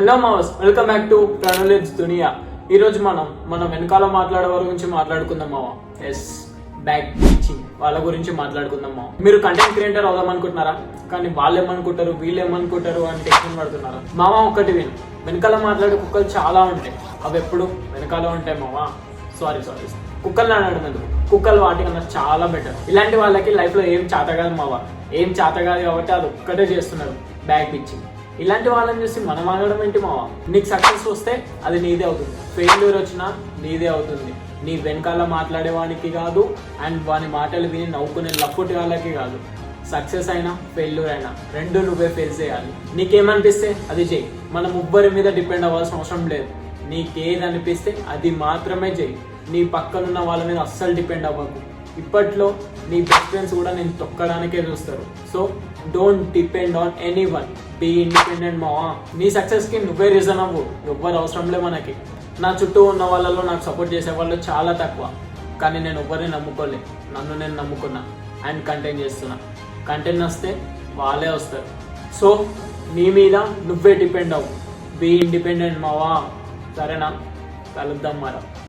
Hello మావస్, welcome back to ప్రణోలెడ్జ్ దునియా. ఈరోజు మనం వెనకాల మాట్లాడే వారి గురించి మాట్లాడుకుందాం మావ. ఎస్, బ్యాక్ టీచింగ్ వాళ్ళ గురించి మాట్లాడుకుందాం మావ. మీరు కంటెంట్ క్రియేటర్ అవుదాం అనుకుంటున్నారా? కానీ వాళ్ళు ఏమనుకుంటారు, వీళ్ళు ఏమనుకుంటారు అని టెన్షన్ పడుతున్నారా? మామ ఒకటి విను, వెనకాల మాట్లాడే కుక్కలు చాలా ఉంటాయి. అవి ఎప్పుడు వెనకాల ఉంటాయి మావా. సారీ కుక్కలు అనడం ఎందుకు, కుక్కలు వాటికన్నా చాలా బెటర్. ఇలాంటి వాళ్ళకి లైఫ్ లో ఏం చేత కాదు మావా, ఏం చేత కాదు కాబట్టి అది ఒక్కటే చేస్తున్నారు, బ్యాక్ పిచ్చింగ్. ఇలాంటి వాళ్ళని చూసి మనం ఆగడం ఏంటి మావా? నీకు సక్సెస్ వస్తే అది నీదే అవుతుంది, ఫెయిల్యూర్ వచ్చినా నీదే అవుతుంది. నీ వెనకాల మాట్లాడేవానికి కాదు, అండ్ వాని మాటలు విని నవ్వుకునే లఫ్ట్ వాళ్ళకి కాదు. సక్సెస్ అయినా ఫెయిల్యూర్ అయినా రెండు నువ్వే ఫేస్ చేయాలి. నీకేమనిపిస్తే అది చెయ్యి, మనం ఎవ్వరి మీద డిపెండ్ అవ్వాల్సిన అవసరం లేదు. నీకేది అనిపిస్తే అది మాత్రమే చెయ్యి. నీ పక్కనున్న వాళ్ళ మీద అస్సలు డిపెండ్ అవ్వకు. ఇప్పట్లో నీ బెస్ట్ ఫ్రెండ్స్ కూడా నేను తొక్కడానికే చూస్తారు. So don't depend on any one, be independent మావా. నీ సక్సెస్కి నువ్వే రీజన్ అవ్వు, ఎవ్వరు అవసరం లే మనకి. నా చుట్టూ ఉన్న వాళ్ళలో నాకు సపోర్ట్ చేసే వాళ్ళు చాలా తక్కువ, కానీ నేను ఎవ్వరిని నమ్ముకోలే. నన్ను నేను నమ్ముకున్నా అండ్ కంటెంట్ చేస్తున్నా. కంటెంట్ వస్తే వాళ్ళే వస్తారు. సో నీ మీద నువ్వే డిపెండ్ అవ్వు, బీ ఇండిపెండెంట్ మావా. సరేనా? కలుద్దాం మరా.